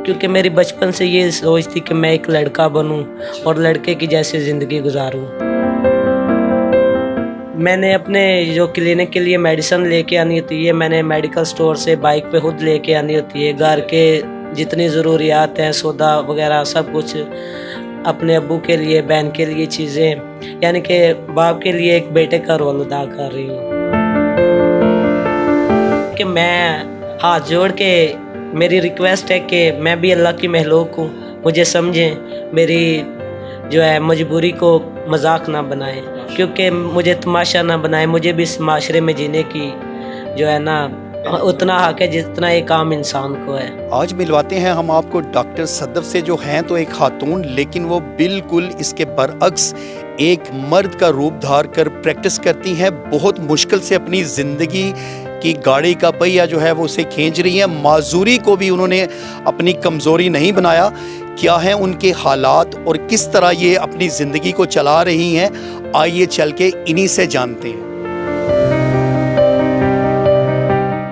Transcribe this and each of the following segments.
کیونکہ میری بچپن سے یہ سوچ تھی کہ میں ایک لڑکا بنوں اور لڑکے کی جیسے زندگی گزاروں۔ میں نے اپنے جو کلینک کے لیے میڈیسن لے کے آنی ہوتی ہے، میں نے میڈیکل سٹور سے بائک پہ خود لے کے آنی ہوتی ہے۔ گھر کے جتنی ضروریات ہیں، سودا وغیرہ سب کچھ اپنے ابو کے لیے، بہن کے لیے چیزیں، یعنی کہ باپ کے لیے ایک بیٹے کا رول ادا کر رہی ہوں۔ کہ میں ہاتھ جوڑ کے میری ریکویسٹ ہے کہ میں بھی اللہ کی مخلوق ہوں، مجھے سمجھیں، میری جو ہے مجبوری کو مذاق نہ بنائیں، کیونکہ مجھے تماشا نہ بنائیں۔ مجھے بھی اس معاشرے میں جینے کی جو ہے نا اتنا حق ہے جتنا ایک عام انسان کو ہے۔ آج ملواتے ہیں ہم آپ کو ڈاکٹر صدف سے، جو ہیں تو ایک خاتون، لیکن وہ بالکل اس کے برعکس ایک مرد کا روپ دھار کر پریکٹس کرتی ہیں۔ بہت مشکل سے اپنی زندگی کی گاڑی کا پہیہ جو ہے وہ اسے کھینچ رہی ہیں۔ معذوری کو بھی انہوں نے اپنی کمزوری نہیں بنایا۔ کیا ہیں ان کے حالات اور کس طرح یہ اپنی زندگی کو چلا رہی ہیں، آئیے چل کے انہی سے جانتے ہیں۔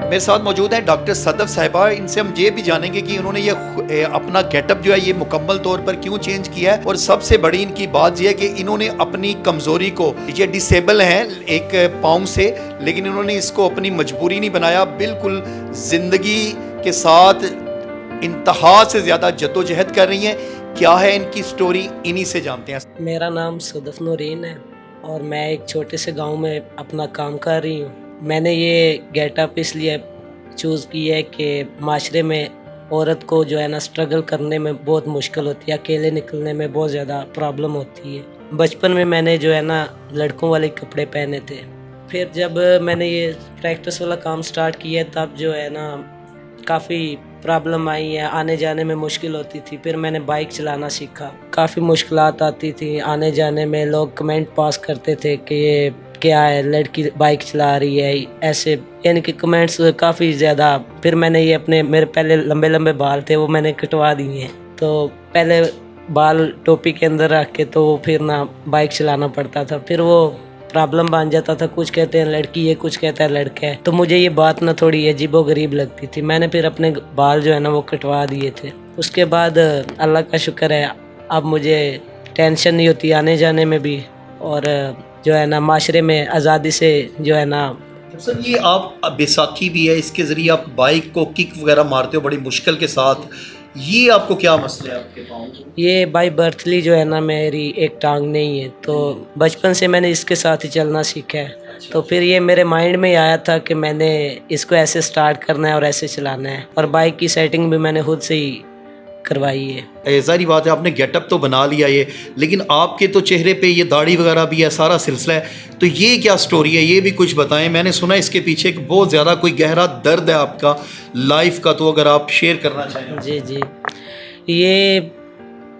میرے ساتھ موجود ہیں ڈاکٹر صدف صاحبہ۔ ان سے ہم یہ بھی جانیں گے کہ انہوں نے یہ اپنا گیٹ اپ جو ہے یہ مکمل طور پر کیوں چینج کیا ہے، اور سب سے بڑی ان کی بات یہ ہے کہ انہوں نے اپنی کمزوری کو، یہ ڈسیبل ہیں ایک پاؤں سے، لیکن انہوں نے اس کو اپنی مجبوری نہیں بنایا، بالکل زندگی کے ساتھ انتہا سے زیادہ جدوجہد کر رہی ہیں۔ کیا ہے ان کی سٹوری، انہی سے جانتے ہیں۔ میرا نام صدف نورین ہے اور میں ایک چھوٹے سے گاؤں میں اپنا کام کر رہی ہوں۔ میں نے یہ گیٹ اپ اس لیے چوز کی ہے کہ معاشرے میں عورت کو جو ہے نا سٹرگل کرنے میں بہت مشکل ہوتی ہے، اکیلے نکلنے میں بہت زیادہ پرابلم ہوتی ہے۔ بچپن میں نے جو ہے نا لڑکوں والے کپڑے پہنے تھے، پھر جب میں نے یہ پریکٹس والا کام سٹارٹ کیا تب جو ہے نا کافی پرابلم آئی ہے، آنے جانے میں مشکل ہوتی تھی۔ پھر میں نے بائک چلانا سیکھا، کافی مشکلات آتی تھیں آنے جانے میں۔ لوگ کمنٹ پاس کرتے تھے کہ یہ کیا ہے، لڑکی بائک چلا رہی ہے، ایسے یعنی کہ کمنٹس کافی زیادہ۔ پھر میں نے یہ میرے پہلے لمبے لمبے بال تھے وہ میں نے کٹوا دیے ہیں، تو پہلے بال ٹوپی کے اندر رکھ کے تو پھر نہ بائک چلانا پڑتا تھا، پھر وہ پرابلم بن جاتا تھا۔ کچھ کہتے ہیں لڑکی ہے، کچھ کہتا ہے لڑکا ہے، تو مجھے یہ بات نہ تھوڑی عجیب و غریب لگتی تھی۔ میں نے پھر اپنے بال جو ہے نا وہ کٹوا دیے تھے۔ اس کے بعد اللہ کا شکر ہے اب مجھے ٹینشن نہیں ہوتی آنے جانے میں بھی، اور جو ہے نا معاشرے میں آزادی سے جو ہے نا۔ سر یہ آپ بیساکھی بھی ہے، اس کے ذریعے آپ بائک کو کک وغیرہ مارتے ہو بڑی مشکل کے ساتھ، یہ آپ کو کیا مسئلہ ہے آپ کے پاؤں کو؟ یہ بائی برتھلی جو ہے نا میری ایک ٹانگ نہیں ہے، تو بچپن سے میں نے اس کے ساتھ ہی چلنا سیکھا ہے، تو پھر یہ میرے مائنڈ میں آیا تھا کہ میں نے اس کو ایسے سٹارٹ کرنا ہے اور ایسے چلانا ہے، اور بائک کی سیٹنگ بھی میں نے خود سے ہی کروائی ہے۔ ظاہری بات ہے آپ نے گیٹ اپ تو بنا لیا یہ، لیکن آپ کے تو چہرے پہ یہ داڑھی وغیرہ بھی ہے، سارا سلسلہ ہے، تو یہ کیا سٹوری ہے، یہ بھی کچھ بتائیں۔ میں نے سنا اس کے پیچھے ایک بہت زیادہ کوئی گہرا درد ہے آپ کا لائف کا، تو اگر آپ شیئر کرنا چاہیں۔ جی یہ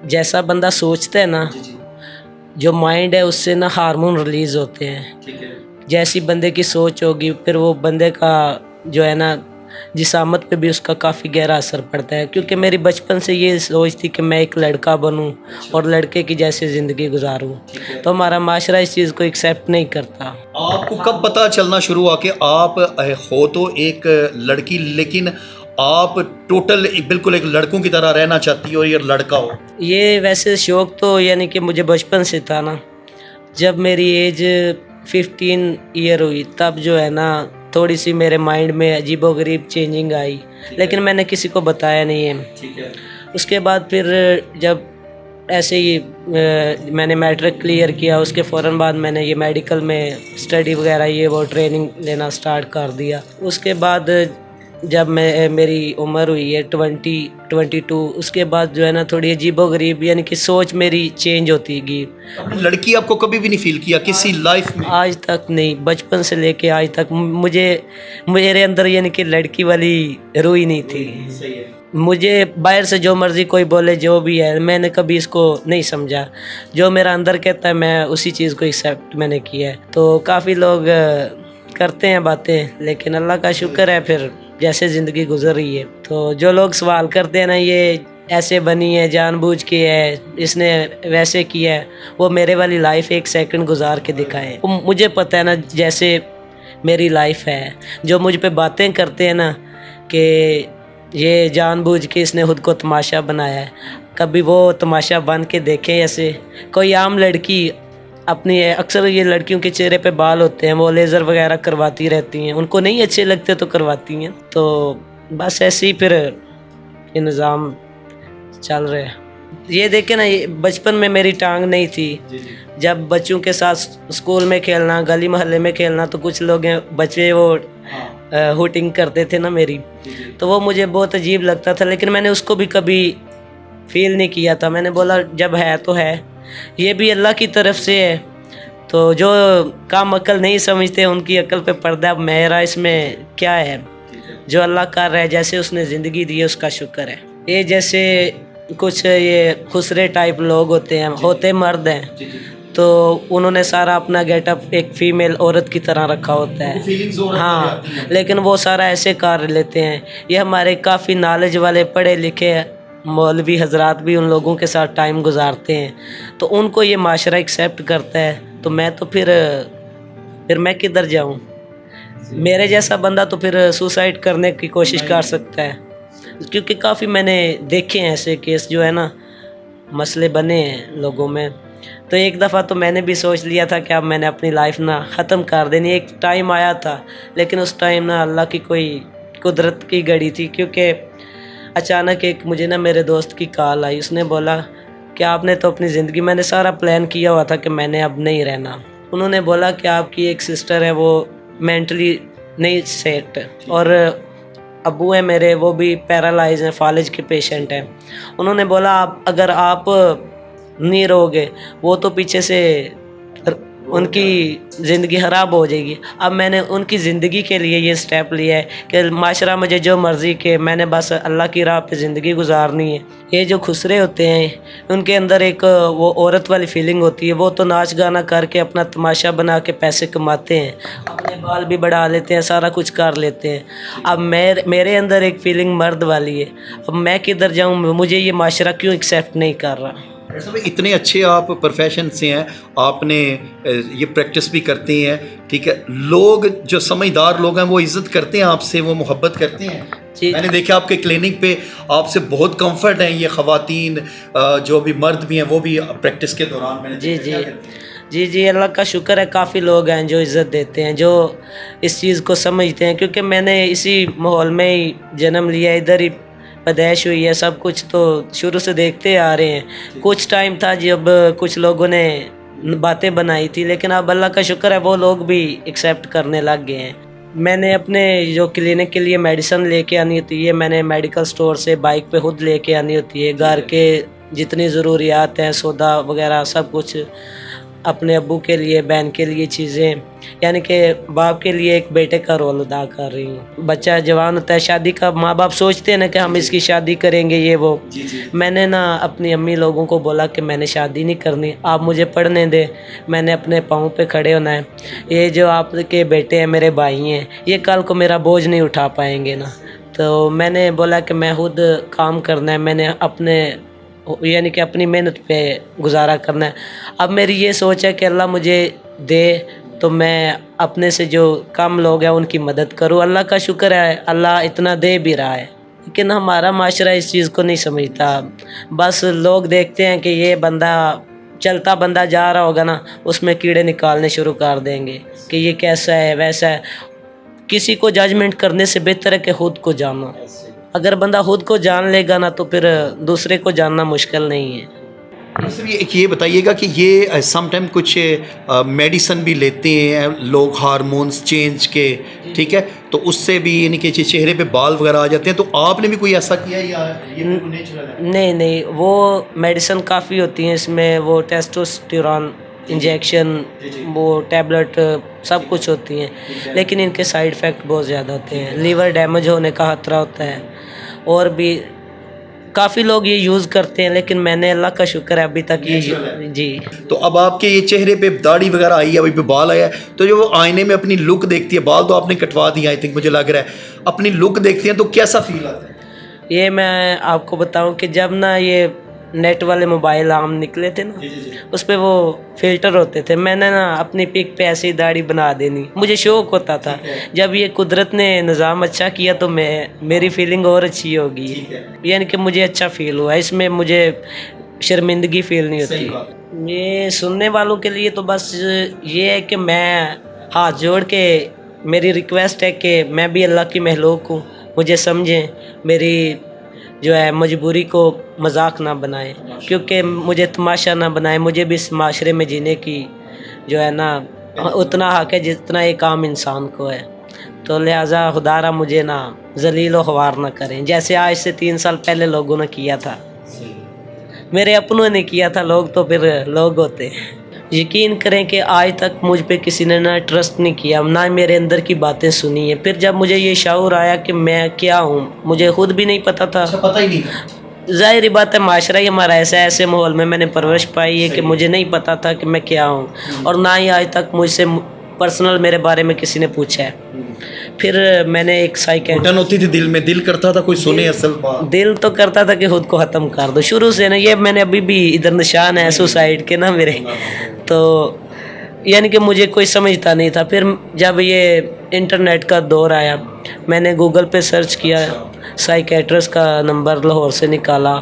جیسا بندہ سوچتا ہے نا، جو مائنڈ ہے اس سے نا ہارمون ریلیز ہوتے ہیں، جیسی بندے کی سوچ ہوگی پھر وہ بندے کا جو ہے نا جسامت پہ بھی اس کا کافی گہرا اثر پڑتا ہے۔ کیونکہ میری بچپن سے یہ سوچ تھی کہ میں ایک لڑکا بنوں اور لڑکے کی جیسے زندگی گزاروں، تو ہمارا معاشرہ اس چیز کو ایکسیپٹ نہیں کرتا۔ آپ کو کب پتہ چلنا شروع ہوا کہ آپ ہو تو ایک لڑکی لیکن آپ ٹوٹل بالکل ایک لڑکوں کی طرح رہنا چاہتی ہو، یہ لڑکا ہو؟ یہ ویسے شوق تو یعنی کہ مجھے بچپن سے تھا نا، جب میری ایج 15 ایئر ہوئی تب جو ہے نا تھوڑی سی میرے مائنڈ میں عجیب و غریب چینجنگ آئی، لیکن میں نے کسی کو بتایا نہیں ہے۔ اس کے بعد پھر جب ایسے ہی میں نے میٹرک کلیئر کیا، اس کے فوراً بعد میں نے یہ میڈیکل میں اسٹڈی وغیرہ یہ وہ ٹریننگ لینا سٹارٹ کر دیا۔ اس کے بعد جب میری عمر ہوئی ہے 22، اس کے بعد جو ہے نا تھوڑی عجیب و غریب یعنی کہ سوچ میری چینج ہوتی گئی۔ لڑکی آپ کو کبھی بھی نہیں فیل کیا کسی لائف میں؟ آج تک نہیں، بچپن سے لے کے آج تک میرے اندر یعنی کہ لڑکی والی روح ہی نہیں تھی۔ مجھے باہر سے جو مرضی کوئی بولے جو بھی ہے، میں نے کبھی اس کو نہیں سمجھا، جو میرا اندر کہتا ہے میں اسی چیز کو ایکسیپٹ میں نے کیا ہے۔ تو کافی لوگ کرتے ہیں باتیں، لیکن اللہ کا شکر ہے پھر جیسے زندگی گزر رہی ہے، تو جو لوگ سوال کرتے ہیں نا یہ ایسے بنی ہے، جان بوجھ کے ہے، اس نے ویسے کیا ہے، وہ میرے والی لائف ایک سیکنڈ گزار کے دکھائیں۔ مجھے پتہ ہے نا جیسے میری لائف ہے، جو مجھ پہ باتیں کرتے ہیں نا کہ ये जानबूझ के इसने खुद को तमाशा बनाया है। कभी वो तमाशा बन के देखें, ऐसे कोई आम लड़की अपनी, अक्सर ये लड़कियों के चेहरे पे बाल होते हैं, वो लेज़र वगैरह करवाती रहती हैं, उनको नहीं अच्छे लगते तो करवाती हैं। तो बस ऐसे ही फिर ये निज़ाम चल रहा है। ये देखे ना, ये बचपन में मेरी टांग नहीं थी। जब बच्चों के साथ स्कूल में खेलना, गली मोहल्ले में खेलना, तो कुछ लोग हैं बच्चे वो हुटिंग करते थे ना मेरी, तो वो मुझे बहुत अजीब लगता था, लेकिन मैंने उसको भी कभी फील नहीं किया था। मैंने बोला जब है तो है, ये भी अल्लाह की तरफ से है। तो जो काम अक्ल नहीं समझते उनकी अक्ल पे पर्दा, अब मेरा इसमें क्या है, जो अल्लाह कर रहा है, जैसे उसने ज़िंदगी दी है उसका शुक्र है। ये जैसे कुछ ये खुसरे टाइप लोग होते हैं, होते मर्द हैं, तो उन्होंने सारा अपना गेटअप एक फ़ीमेल औरत की तरह रखा होता है। हाँ, लेकिन वो सारा ऐसे कर लेते हैं। ये हमारे काफ़ी नॉलेज वाले पढ़े लिखे मौलवी हजरात भी उन लोगों के साथ टाइम गुजारते हैं, तो उनको ये माशरा एक्सेप्ट करता है। तो मैं तो फिर मैं किधर जाऊँ? मेरे जैसा बंदा तो फिर सुसाइड करने की कोशिश कर सकता है, क्योंकि काफ़ी मैंने देखे हैं ऐसे केस, जो है ना, मसले बने हैं लोगों में। तो एक दफ़ा तो मैंने भी सोच लिया था कि अब मैंने अपनी लाइफ ना ख़त्म कर देनी। एक टाइम आया था, लेकिन उस टाइम ना अल्लाह की कोई कुदरत की घड़ी थी, क्योंकि अचानक एक मुझे ना मेरे दोस्त की कॉल आई। उसने बोला कि आपने तो अपनी ज़िंदगी, मैंने सारा प्लान किया हुआ था कि मैंने अब नहीं रहना। उन्होंने बोला कि आपकी एक सिस्टर है, वो मेंटली नहीं सेट, और अबू है मेरे, वो भी पैरालाइज हैं, फालिज के पेशेंट हैं। उन्होंने बोला आप अगर आप नहीं रहोगे, वो तो पीछे से उनकी ज़िंदगी ख़राब हो जाएगी। अब मैंने उनकी ज़िंदगी के लिए ये स्टेप लिया है कि माशरा मुझे जो मर्ज़ी के, मैंने बस अल्लाह की राह पे ज़िंदगी गुजारनी है। ये जो खुसरे होते हैं, उनके अंदर एक वो औरत वाली फीलिंग होती है, वो तो नाच गाना करके अपना तमाशा बना के पैसे कमाते हैं, अपने बाल भी बढ़ा लेते हैं, सारा कुछ कर लेते हैं। अब मेरे अंदर एक फीलिंग मर्द वाली है। अब मैं किधर जाऊँ? मुझे ये माशरा क्यों एक्सेप्ट नहीं कर रहा? ऐसा भाई, इतने अच्छे आप प्रोफेशन से हैं, आपने ये प्रैक्टिस भी करती हैं, ठीक है। लोग जो समझदार लोग हैं वो इज़्ज़त करते हैं आपसे, वो मोहब्बत करते हैं। मैंने देखा आपके क्लिनिक पे आपसे बहुत कंफर्ट है ये ख़वातीन, जो भी मर्द भी हैं वो भी प्रैक्टिस के दौरान मैंने जी, अल्लाह का शुक्र है, काफ़ी लोग हैं जो इज़्ज़त देते हैं, जो इस चीज़ को समझते हैं, क्योंकि मैंने इसी माहौल में ही जन्म लिया, इधर ही पैदाइश हुई है, सब कुछ तो शुरू से देखते आ रहे हैं। कुछ टाइम था जब कुछ लोगों ने बातें बनाई थी, लेकिन अब अल्लाह का शुक्र है वो लोग भी एक्सेप्ट करने लग गए हैं। मैंने अपने जो क्लिनिक के लिए मेडिसिन लेके आनी होती है, मैंने मेडिकल स्टोर से बाइक पे खुद लेके आनी होती है। घर के जितनी ज़रूरियात हैं, सौदा वगैरह सब कुछ, अपने अब्बू के लिए, बहन के लिए चीज़ें, यानी कि बाप के लिए एक बेटे का रोल अदा कर रही हूँ। बच्चा जवान होता है, शादी का माँ बाप सोचते हैं ना कि हम इसकी शादी करेंगे, ये वो। मैंने ना अपनी अम्मी लोगों को बोला कि मैंने शादी नहीं करनी, आप मुझे पढ़ने दें, मैंने अपने पाँव पे खड़े होना है। ये जो आपके बेटे हैं, मेरे भाई हैं, ये कल को मेरा बोझ नहीं उठा पाएंगे ना। तो मैंने बोला कि मैं खुद काम करना है, मैंने अपने यानी कि अपनी मेहनत पे गुजारा करना है। अब मेरी ये सोच है कि अल्लाह मुझे दे तो मैं अपने से जो कम लोग हैं उनकी मदद करूँ। अल्लाह का शुक्र है, अल्लाह इतना दे भी रहा है, लेकिन हमारा माशरा इस चीज़ को नहीं समझता। बस लोग देखते हैं कि ये बंदा चलता बंदा जा रहा होगा ना, उसमें कीड़े निकालने शुरू कर देंगे कि ये कैसा है, वैसा है। किसी को जजमेंट करने से बेहतर है कि खुद को जानो। अगर बंदा खुद को जान लेगा ना, तो फिर दूसरे को जानना मुश्किल नहीं है। एक ये बताइएगा कि ये समटाइम कुछ मेडिसिन भी लेते हैं लोग, हार्मोन्स चेंज के, ठीक है, तो उससे भी यानी कि चेहरे पे बाल वगैरह आ जाते हैं, तो आपने भी कोई ऐसा किया या ये नेचुरल है? नहीं, वो मेडिसिन काफ़ी होती हैं इसमें, वो टेस्टोस्टेरोन इंजेक्शन, वो टैबलेट, सब कुछ होती हैं, लेकिन इनके साइड इफ़ेक्ट बहुत ज़्यादा होते हैं। लीवर डैमेज होने का खतरा होता है, और भी काफ़ी लोग ये यूज़ करते हैं, लेकिन मैंने अल्लाह का शुक्र है अभी तक ये जी। तो अब आपके ये चेहरे पे दाढ़ी वगैरह आई है, अभी पे बाल आया है, तो जो वो आईने में अपनी लुक देखती है, बाल तो आपने कटवा दिया आई थिंक, मुझे लग रहा है, अपनी लुक देखती हैं तो कैसा फील आता है? ये मैं आपको बताऊं कि जब ना ये नेट वाले मोबाइल आम निकले थे ना, उस पे वो फिल्टर होते थे, मैंने ना अपनी पिक पे ऐसी दाढ़ी बना देनी, मुझे शौक होता था। जब ये कुदरत ने निज़ाम अच्छा किया तो मेरी फीलिंग और अच्छी होगी, यानी कि मुझे अच्छा फील हुआ, इसमें मुझे शर्मिंदगी फील नहीं होती। ये सुनने वालों के लिए तो बस ये है कि मैं हाथ जोड़ के मेरी रिक्वेस्ट है कि मैं भी अल्लाह की महलूक हूँ, मुझे समझें, मेरी जो है मजबूरी को मजाक ना बनाएं, क्योंकि मुझे तमाशा ना बनाएं, मुझे भी इस माशरे में जीने की जो है ना उतना हक है जितना एक आम इंसान को है। तो लिहाजा खुदारा मुझे ना जलील व ख्वार ना करें, जैसे आज से 3 साल पहले लोगों ने किया था, मेरे अपनों ने किया था, लोग तो फिर लोग होते हैं। यकीन करें कि आज तक मुझ पे किसी ने ना ट्रस्ट नहीं किया, ना मेरे अंदर की बातें सुनी है। फिर जब मुझे ये शऊर आया कि मैं क्या हूँ, मुझे खुद भी नहीं पता था। पता ही नहीं था। ज़ाहिर बात है, माशरा ही हमारा ऐसे माहौल में मैंने परवरिश पाई है कि मुझे नहीं पता था कि मैं क्या हूँ, और ना ही आज तक मुझसे पर्सनल मेरे बारे में किसी ने पूछा है। फिर मैंने एक घुटन होती थी दिल में, दिल करता था कोई सुने असल बात, दिल तो करता था कि खुद को ख़त्म कर दो शुरू से ना, ये मैंने अभी भी इधर निशान है सुसाइड के ना मेरे, तो यानी कि मुझे कोई समझता नहीं था। फिर जब ये इंटरनेट का दौर आया, मैंने गूगल पे सर्च किया, साइकेट्रिस्ट का नंबर लाहौर से निकाला,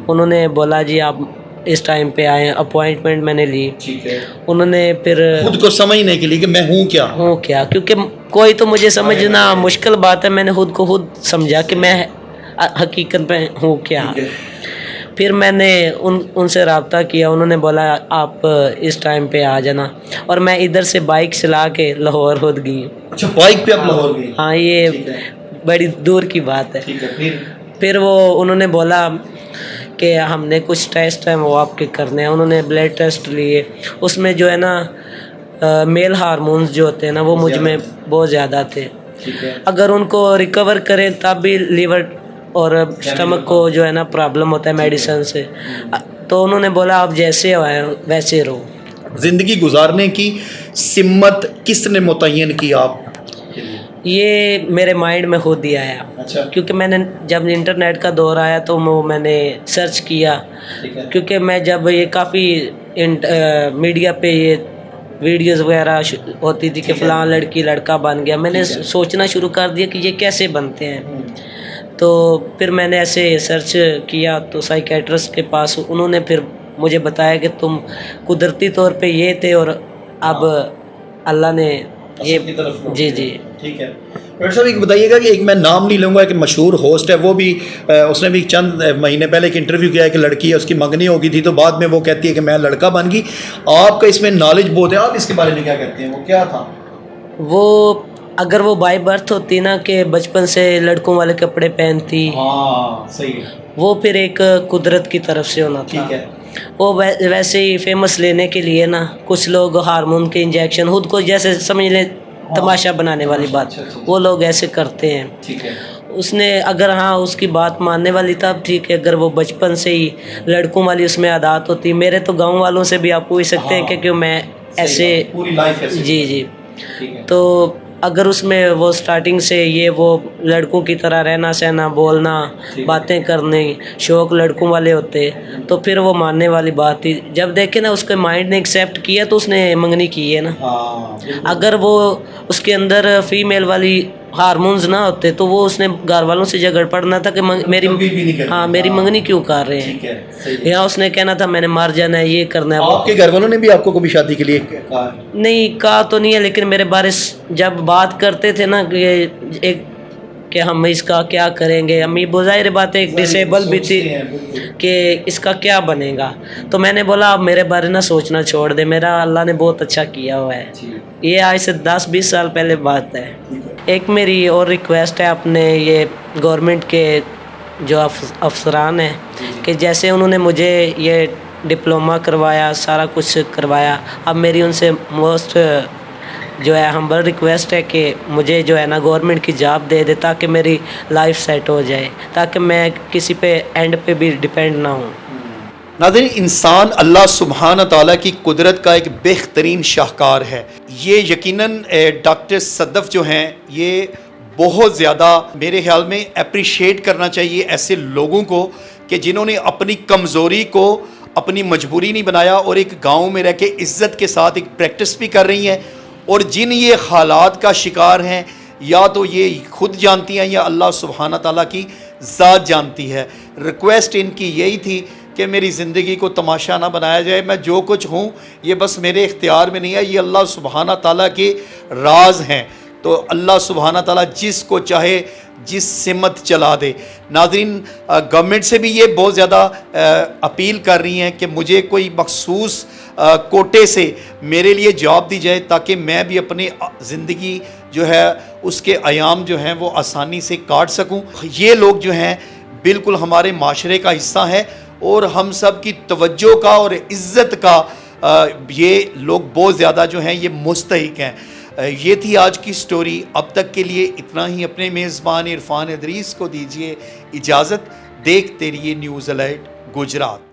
उन्होंने बोला जी आप इस टाइम पे आए, अपॉइंटमेंट मैंने ली। ठीक है। उन्होंने फिर खुद को समझने के लिए कि मैं हूँ क्या, क्योंकि कोई तो मुझे समझना मुश्किल बात है, मैंने खुद को खुद समझा कि मैं हकीकत में हूँ क्या। फिर मैंने उनसे रब्ता किया, उन्होंने बोला आप इस टाइम पे आ जाना, और मैं इधर से बाइक चला के लाहौर खुद गई। अच्छा, बाइक पे आप लाहौर गई? हाँ, ये बड़ी दूर की बात है। ठीक है। फिर वो उन्होंने बोला कि हमने कुछ टेस्ट हैं वो आपके करने हैं। उन्होंने ब्लड टेस्ट लिए, उसमें जो है ना मेल हार्मोन्स जो होते हैं ना वो मुझ में बहुत ज़्यादा थे। अगर उनको रिकवर करें तब भी लीवर और स्टमक को जो है ना प्रॉब्लम होता है मेडिसिन से, तो उन्होंने बोला आप जैसे आए वैसे रहो। ज़िंदगी गुजारने की सिम्मत किसने मुतय्यन की आप? ये मेरे माइंड में खुद ही आया। अच्छा। क्योंकि मैंने जब इंटरनेट का दौर आया तो मैंने सर्च किया, क्योंकि मैं जब ये काफ़ी मीडिया पे ये वीडियोस वगैरह होती थी कि फ़लाँ लड़की लड़का बन गया, मैंने सोचना शुरू कर दिया कि ये कैसे बनते हैं। तो फिर मैंने ऐसे सर्च किया तो साइकेट्रिस्ट के पास, उन्होंने फिर मुझे बताया कि तुम कुदरती तौर पे ये थे और अब अल्लाह ने ये जी जी। ठीक है। डॉक्टर साहब एक बताइएगा कि एक मैं नाम नहीं लूँगा, एक मशहूर होस्ट है, वो भी उसने भी चंद महीने पहले एक इंटरव्यू किया है कि लड़की है, उसकी मंगनी हो गई थी, तो बाद में वो कहती है कि मैं लड़का बन गई। आपका इसमें नॉलेज बहुत है, आप इसके बारे में क्या कहते हैं, वो क्या था? वो अगर वो बाय बर्थ होती ना कि बचपन से लड़कों वाले कपड़े पहनती, हाँ सही है, वो फिर एक कुदरत की तरफ से होना था। ठीक है। वो वैसे ही फेमस लेने के लिए ना कुछ लोग हार्मोन के इंजेक्शन, खुद को जैसे समझ ले तमाशा बनाने वाली बात, वो लोग ऐसे करते हैं। ठीक है। उसने अगर हाँ उसकी बात मानने वाली तब ठीक है, अगर वो बचपन से ही लड़कों वाली उसमें आदत होती, मेरे तो गांव वालों से भी आप पूछ सकते हैं कि मैं ऐसे पूरी लाइफ ऐसे। जी जी। ठीक है। तो अगर उसमें वो स्टार्टिंग से ये वो लड़कों की तरह रहना सहना बोलना बातें करने शौक लड़कों वाले होते, तो फिर वो मानने वाली बात थी। जब देखे ना उसके माइंड ने एक्सेप्ट किया तो उसने मंगनी की है ना। अगर वो उसके अंदर फीमेल वाली हार्मोन्स ना होते तो वो उसने घर वालों से झगड़ पड़ना था कि मेरी मेरी मंगनी क्यों कर रहे हैं, या उसने कहना था मैंने मर जाना है, ये करना है। आपके घर वालों ने भी आपको कभी शादी के लिए कहा? नहीं कहा तो नहीं है, लेकिन मेरे बारे जब बात करते थे ना कि हम इसका क्या करेंगे, अम्मी ज़ाहिर बात है एक डिसेबल भी थी कि इसका क्या बनेगा, तो मैंने बोला अब मेरे बारे ना सोचना छोड़ दे, मेरा अल्लाह ने बहुत अच्छा किया हुआ है। ये आज से 10-20 साल पहले बात है। एक मेरी और रिक्वेस्ट है अपने ये गवर्नमेंट के जो अफसरान हैं कि जैसे उन्होंने मुझे ये डिप्लोमा करवाया, सारा कुछ करवाया, अब मेरी उनसे मोस्ट जो है हम्बल रिक्वेस्ट है कि मुझे जो है ना गवर्नमेंट की जॉब दे दे ताकि मेरी लाइफ सेट हो जाए, ताकि मैं किसी पे एंड पे भी डिपेंड ना हूँ। नाज़रीन, इंसान अल्लाह सुब्हान ताला की कुदरत का एक बेहतरीन शाहकार है। ये यकीनन डॉक्टर सदफ़ जो हैं ये बहुत ज़्यादा मेरे ख्याल में अप्रिशिएट करना चाहिए ऐसे लोगों को کہ جنہوں نے اپنی کمزوری کو اپنی مجبوری نہیں بنایا اور ایک گاؤں میں رہ کے عزت کے ساتھ ایک پریکٹس بھی کر رہی ہیں، اور جن یہ حالات کا شکار ہیں یا تو یہ خود جانتی ہیں یا اللہ سبحانہ تعالیٰ کی ذات جانتی ہے۔ ریکویسٹ ان کی یہی تھی کہ میری زندگی کو تماشا نہ بنایا جائے، میں جو کچھ ہوں یہ بس میرے اختیار میں نہیں ہے، یہ اللہ سبحانہ تعالیٰ کے راز ہیں، تو اللہ سبحانہ تعالیٰ جس کو چاہے جس سمت چلا دے۔ ناظرین، گورنمنٹ سے بھی یہ بہت زیادہ اپیل کر رہی ہیں کہ مجھے کوئی مخصوص کوٹے سے میرے لیے جاب دی جائے تاکہ میں بھی اپنی زندگی جو ہے اس کے ایام جو ہیں وہ آسانی سے کاٹ سکوں۔ یہ لوگ جو ہیں بالکل ہمارے معاشرے کا حصہ ہیں اور ہم سب کی توجہ کا اور عزت کا یہ لوگ بہت زیادہ جو ہیں یہ مستحق ہیں۔ یہ تھی آج کی سٹوری۔ اب تک کے لیے اتنا ہی۔ اپنے میزبان عرفان ادریس کو دیجیے اجازت۔ دیکھتے رہیے نیوز الرٹ گجرات۔